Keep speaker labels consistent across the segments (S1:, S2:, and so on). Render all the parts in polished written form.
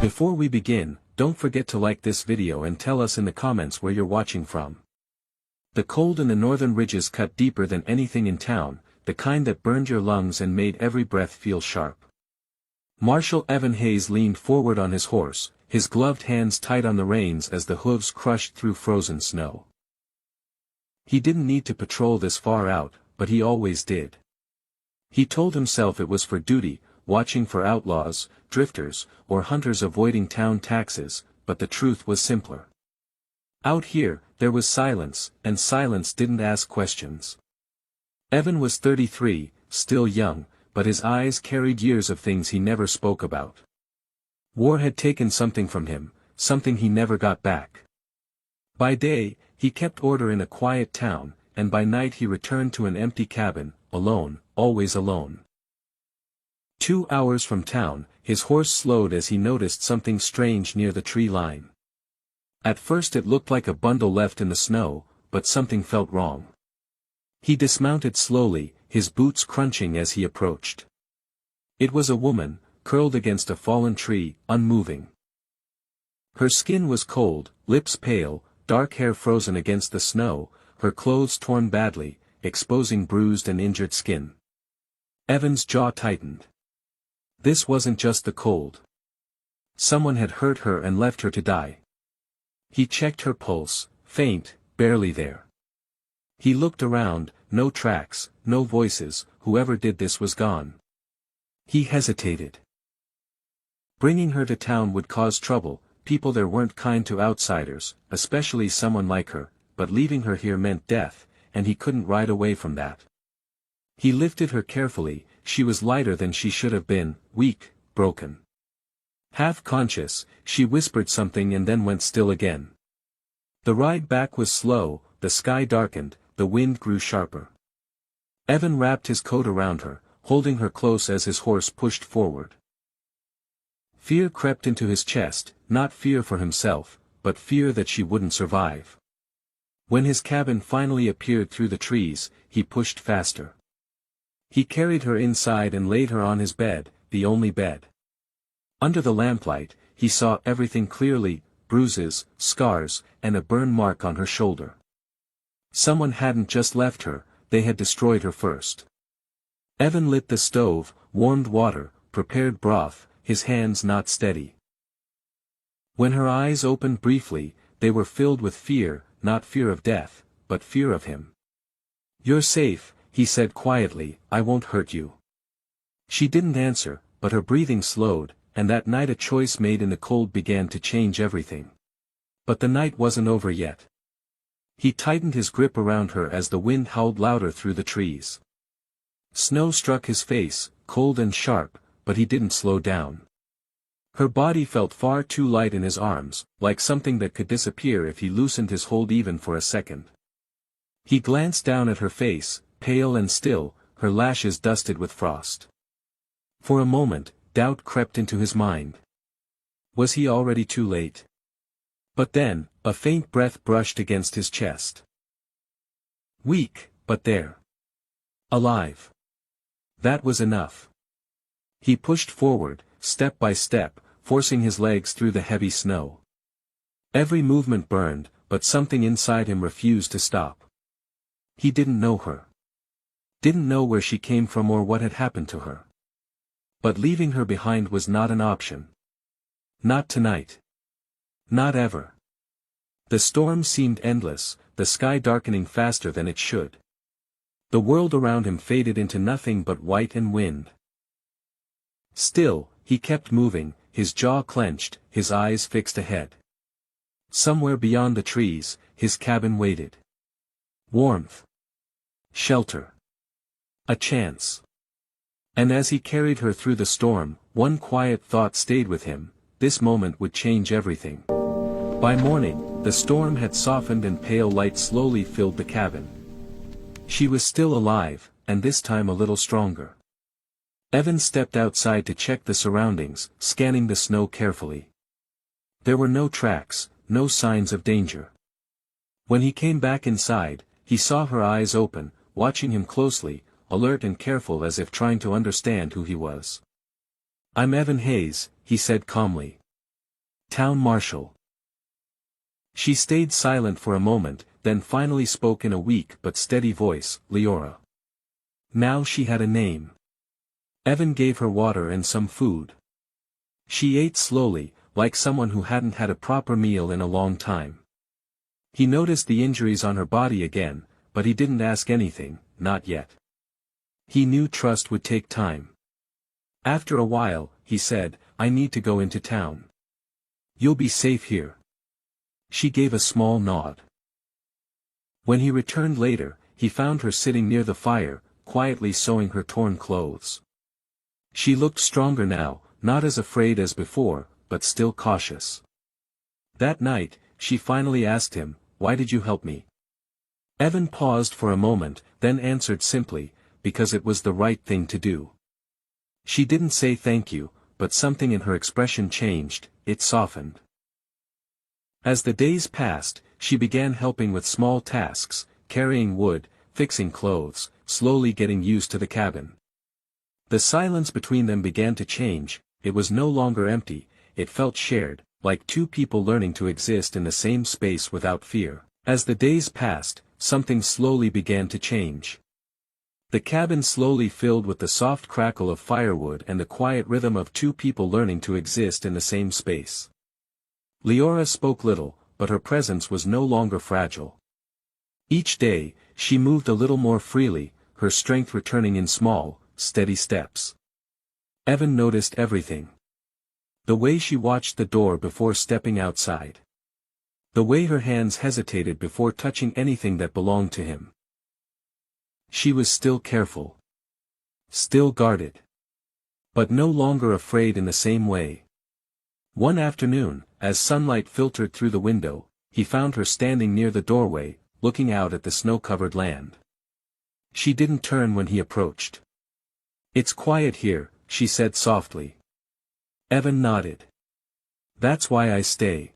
S1: Before we begin, don't forget to like this video and tell us in the comments where you're watching from. The cold in the northern ridges cut deeper than anything in town, the kind that burned your lungs and made every breath feel sharp. Marshal Evan Hayes leaned forward on his horse, his gloved hands tight on the reins as the hooves crushed through frozen snow. He didn't need to patrol this far out, but he always did. He told himself it was for duty, watching for outlaws, drifters, or hunters avoiding town taxes, but the truth was simpler. Out here, there was silence, and silence didn't ask questions. Evan was 33, still young, but his eyes carried years of things he never spoke about. War had taken something from him, something he never got back. By day, he kept order in a quiet town, and by night he returned to an empty cabin, alone, always alone. 2 hours from town, his horse slowed as he noticed something strange near the tree line. At first it looked like a bundle left in the snow, but something felt wrong. He dismounted slowly, his boots crunching as he approached. It was a woman, curled against a fallen tree, unmoving. Her skin was cold, lips pale, dark hair frozen against the snow, her clothes torn badly, exposing bruised and injured skin. Evan's jaw tightened. This wasn't just the cold. Someone had hurt her and left her to die. He checked her pulse, faint, barely there. He looked around, no tracks, no voices, whoever did this was gone. He hesitated. Bringing her to town would cause trouble, people there weren't kind to outsiders, especially someone like her, but leaving her here meant death, and he couldn't ride away from that. He lifted her carefully, she was lighter than she should have been, weak, broken. Half conscious, she whispered something and then went still again. The ride back was slow, the sky darkened, the wind grew sharper. Evan wrapped his coat around her, holding her close as his horse pushed forward. Fear crept into his chest, not fear for himself, but fear that she wouldn't survive. When his cabin finally appeared through the trees, he pushed faster. He carried her inside and laid her on his bed, the only bed. Under the lamplight, he saw everything clearly, bruises, scars, and a burn mark on her shoulder. Someone hadn't just left her, they had destroyed her first. Evan lit the stove, warmed water, prepared broth, his hands not steady. When her eyes opened briefly, they were filled with fear, not fear of death, but fear of him. "You're safe," he said quietly, "I won't hurt you." She didn't answer, but her breathing slowed, and that night a choice made in the cold began to change everything. But the night wasn't over yet. He tightened his grip around her as the wind howled louder through the trees. Snow struck his face, cold and sharp, but he didn't slow down. Her body felt far too light in his arms, like something that could disappear if he loosened his hold even for a second. He glanced down at her face, pale and still, her lashes dusted with frost. For a moment, doubt crept into his mind. Was he already too late? But then, a faint breath brushed against his chest. Weak, but there. Alive. That was enough. He pushed forward, step by step, forcing his legs through the heavy snow. Every movement burned, but something inside him refused to stop. He didn't know her. Didn't know where she came from or what had happened to her. But leaving her behind was not an option. Not tonight. Not ever. The storm seemed endless, the sky darkening faster than it should. The world around him faded into nothing but white and wind. Still, he kept moving, his jaw clenched, his eyes fixed ahead. Somewhere beyond the trees, his cabin waited. Warmth. Shelter. A chance. And as he carried her through the storm, one quiet thought stayed with him: this moment would change everything. By morning, the storm had softened and pale light slowly filled the cabin. She was still alive, and this time a little stronger. Evan stepped outside to check the surroundings, scanning the snow carefully. There were no tracks, no signs of danger. When he came back inside, he saw her eyes open, watching him closely, alert and careful as if trying to understand who he was. "I'm Evan Hayes," he said calmly. Town Marshal. She stayed silent for a moment, then finally spoke in a weak but steady voice, Leora. Now she had a name. Evan gave her water and some food. She ate slowly, like someone who hadn't had a proper meal in a long time. He noticed the injuries on her body again, but he didn't ask anything, not yet. He knew trust would take time. After a while, he said, I need to go into town. You'll be safe here. She gave a small nod. When he returned later, he found her sitting near the fire, quietly sewing her torn clothes. She looked stronger now, not as afraid as before, but still cautious. That night, she finally asked him, Why did you help me? Evan paused for a moment, then answered simply, because it was the right thing to do. She didn't say thank you, but something in her expression changed, it softened. As the days passed, she began helping with small tasks, carrying wood, fixing clothes, slowly getting used to the cabin. The silence between them began to change, it was no longer empty, it felt shared, like two people learning to exist in the same space without fear. As the days passed, something slowly began to change. The cabin slowly filled with the soft crackle of firewood and the quiet rhythm of two people learning to exist in the same space. Leora spoke little, but her presence was no longer fragile. Each day, she moved a little more freely, her strength returning in small, steady steps. Evan noticed everything. The way she watched the door before stepping outside. The way her hands hesitated before touching anything that belonged to him. She was still careful. Still guarded. But no longer afraid in the same way. One afternoon, as sunlight filtered through the window, he found her standing near the doorway, looking out at the snow-covered land. She didn't turn when he approached. It's quiet here, she said softly. Evan nodded. That's why I stay.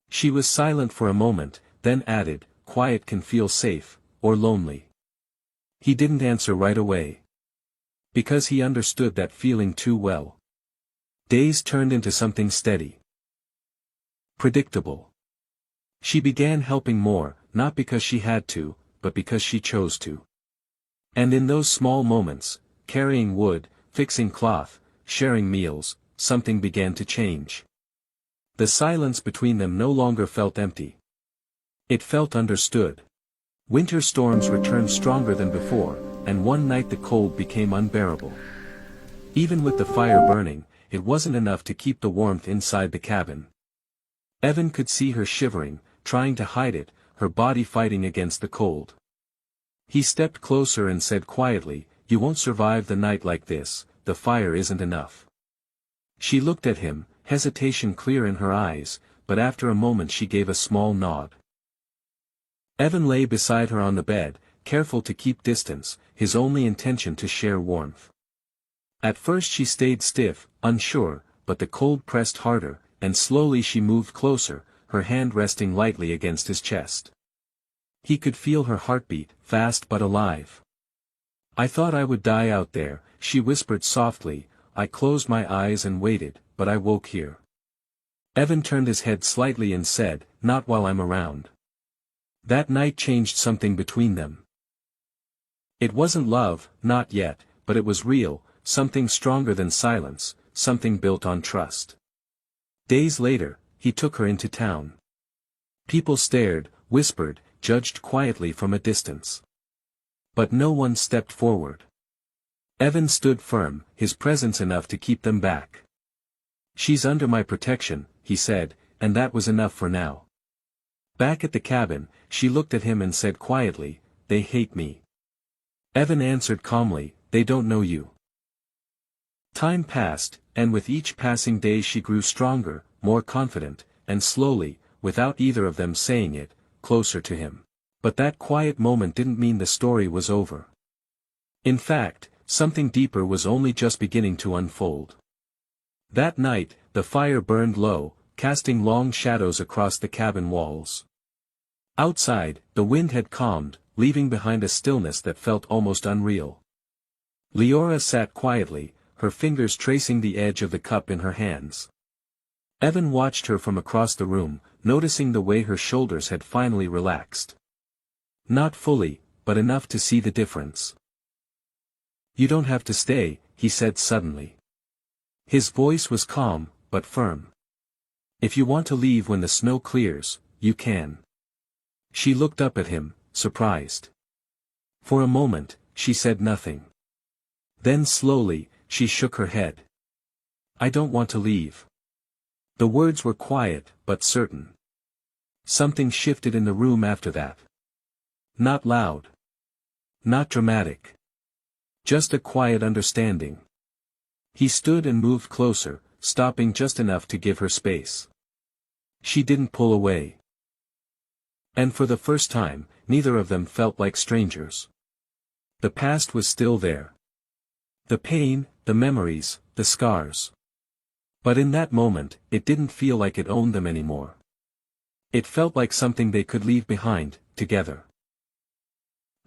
S1: She was silent for a moment, then added, quiet can feel safe, or lonely. He didn't answer right away. Because he understood that feeling too well. Days turned into something steady. Predictable. She began helping more, not because she had to, but because she chose to. And in those small moments, carrying wood, fixing cloth, sharing meals, something began to change. The silence between them no longer felt empty. It felt understood. Winter storms returned stronger than before, and one night the cold became unbearable. Even with the fire burning, it wasn't enough to keep the warmth inside the cabin. Evan could see her shivering, trying to hide it, her body fighting against the cold. He stepped closer and said quietly, You won't survive the night like this, the fire isn't enough. She looked at him, hesitation clear in her eyes, but after a moment she gave a small nod. Evan lay beside her on the bed, careful to keep distance, his only intention to share warmth. At first she stayed stiff, unsure, but the cold pressed harder, and slowly she moved closer, her hand resting lightly against his chest. He could feel her heartbeat, fast but alive. I thought I would die out there, she whispered softly. I closed my eyes and waited, but I woke here. Evan turned his head slightly and said, Not while I'm around. That night changed something between them. It wasn't love, not yet, but it was real, something stronger than silence, something built on trust. Days later, he took her into town. People stared, whispered, judged quietly from a distance. But no one stepped forward. Evan stood firm, his presence enough to keep them back. She's under my protection, he said, and that was enough for now. Back at the cabin, she looked at him and said quietly, They hate me. Evan answered calmly, They don't know you. Time passed, and with each passing day she grew stronger, more confident, and slowly, without either of them saying it, closer to him. But that quiet moment didn't mean the story was over. In fact, something deeper was only just beginning to unfold. That night, the fire burned low, casting long shadows across the cabin walls. Outside, the wind had calmed, leaving behind a stillness that felt almost unreal. Leora sat quietly, her fingers tracing the edge of the cup in her hands. Evan watched her from across the room, noticing the way her shoulders had finally relaxed. Not fully, but enough to see the difference. "You don't have to stay," he said suddenly. His voice was calm, but firm. "If you want to leave when the snow clears, you can." She looked up at him, surprised. For a moment, she said nothing. Then slowly, she shook her head. "I don't want to leave." The words were quiet, but certain. Something shifted in the room after that. Not loud. Not dramatic. Just a quiet understanding. He stood and moved closer, stopping just enough to give her space. She didn't pull away. And for the first time, neither of them felt like strangers. The past was still there. The pain, the memories, the scars. But in that moment, it didn't feel like it owned them anymore. It felt like something they could leave behind, together.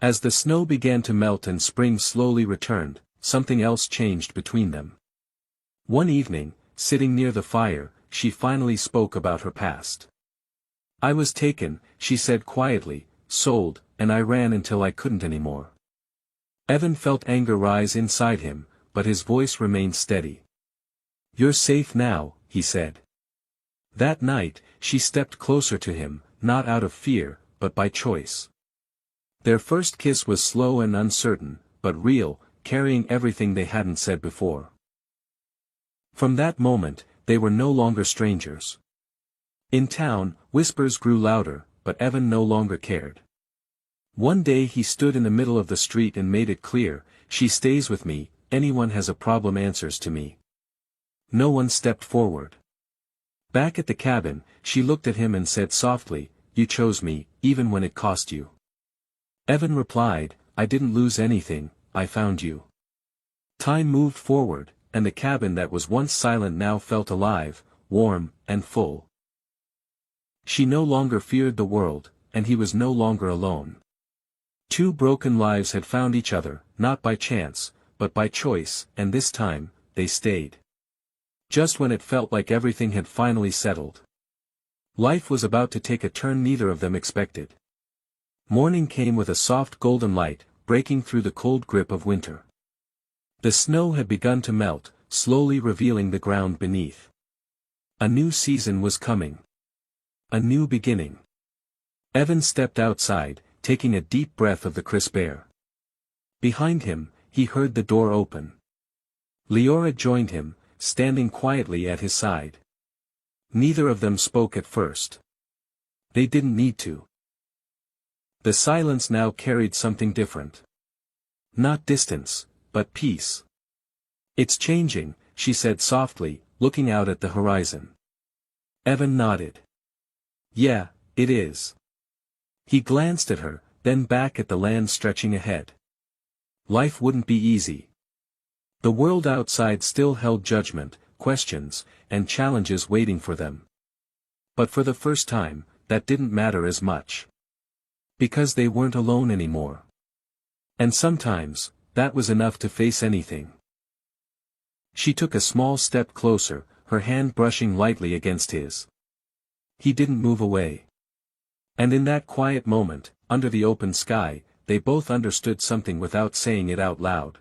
S1: As the snow began to melt and spring slowly returned, something else changed between them. One evening, sitting near the fire, she finally spoke about her past. "I was taken," she said quietly, "sold, and I ran until I couldn't anymore." Evan felt anger rise inside him, but his voice remained steady. "You're safe now," he said. That night, she stepped closer to him, not out of fear, but by choice. Their first kiss was slow and uncertain, but real, carrying everything they hadn't said before. From that moment, they were no longer strangers. In town, whispers grew louder, but Evan no longer cared. One day he stood in the middle of the street and made it clear, "She stays with me, anyone has a problem answers to me." No one stepped forward. Back at the cabin, she looked at him and said softly, "You chose me, even when it cost you." Evan replied, "I didn't lose anything, I found you." Time moved forward, and the cabin that was once silent now felt alive, warm, and full. She no longer feared the world, and he was no longer alone. Two broken lives had found each other, not by chance, but by choice, and this time, they stayed. Just when it felt like everything had finally settled. Life was about to take a turn neither of them expected. Morning came with a soft golden light, breaking through the cold grip of winter. The snow had begun to melt, slowly revealing the ground beneath. A new season was coming. A new beginning. Evan stepped outside, taking a deep breath of the crisp air. Behind him, he heard the door open. Leora joined him, standing quietly at his side. Neither of them spoke at first. They didn't need to. The silence now carried something different. Not distance, but peace. "It's changing," she said softly, looking out at the horizon. Evan nodded. "Yeah, it is." He glanced at her, then back at the land stretching ahead. Life wouldn't be easy. The world outside still held judgment, questions, and challenges waiting for them. But for the first time, that didn't matter as much. Because they weren't alone anymore. And sometimes, that was enough to face anything. She took a small step closer, her hand brushing lightly against his. He didn't move away. And in that quiet moment, under the open sky, they both understood something without saying it out loud.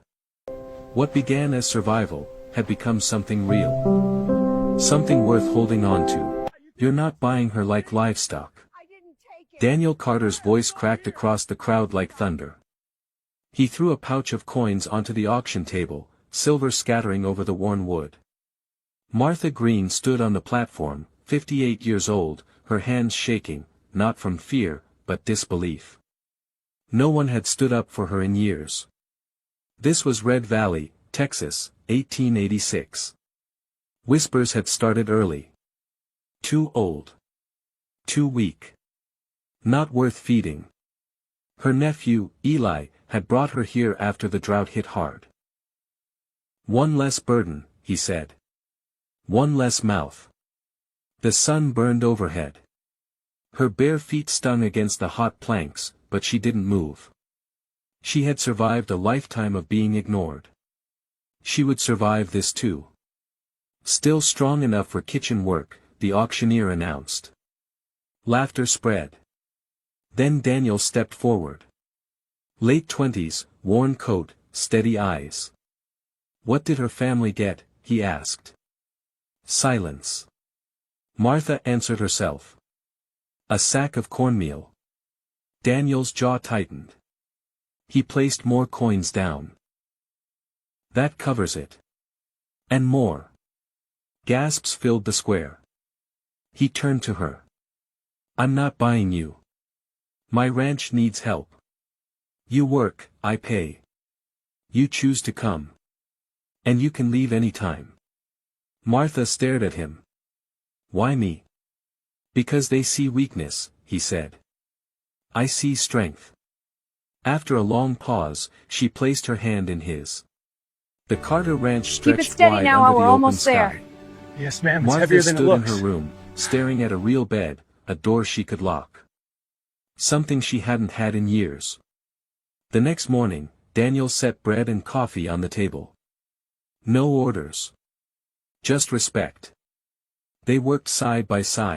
S1: What began as survival, had become something real. Something worth holding on to. "You're not buying her like livestock." Daniel Carter's voice cracked across the crowd like thunder. He threw a pouch of coins onto the auction table, silver scattering over the worn wood. Martha Green stood on the platform, 58 years old, her hands shaking, not from fear, but disbelief. No one had stood up for her in years. This was Red Valley, Texas, 1886. Whispers had started early. Too old. Too weak. Not worth feeding. Her nephew, Eli, had brought her here after the drought hit hard. "One less burden," he said. "One less mouth." The sun burned overhead. Her bare feet stung against the hot planks, but she didn't move. She had survived a lifetime of being ignored. She would survive this too. Still strong enough for kitchen work, the auctioneer announced. Laughter spread. Then Daniel stepped forward. Late 20s, worn coat, steady eyes. What did her family get, he asked. Silence. Martha answered herself. A sack of cornmeal. Daniel's jaw tightened. He placed more coins down. That covers it. And more. Gasps filled the square. He turned to her. I'm not buying you. My ranch needs help. You work, I pay. You choose to come. And you can leave any time. Martha stared at him. Why me? Because they see weakness, he said. I see strength. After a long pause, she placed her hand in his. The Carter Ranch stretched wide
S2: now,
S1: under the
S2: we're
S1: open
S2: almost
S1: sky.
S2: there.
S3: Yes, ma'am, it's
S1: Martha
S3: heavier than it
S1: stood in
S3: looks.
S1: her room, staring at a real bed, a door she could lock. Something she hadn't had in years. The next morning, Daniel set bread and coffee on the table. No orders. Just respect. They worked side by side.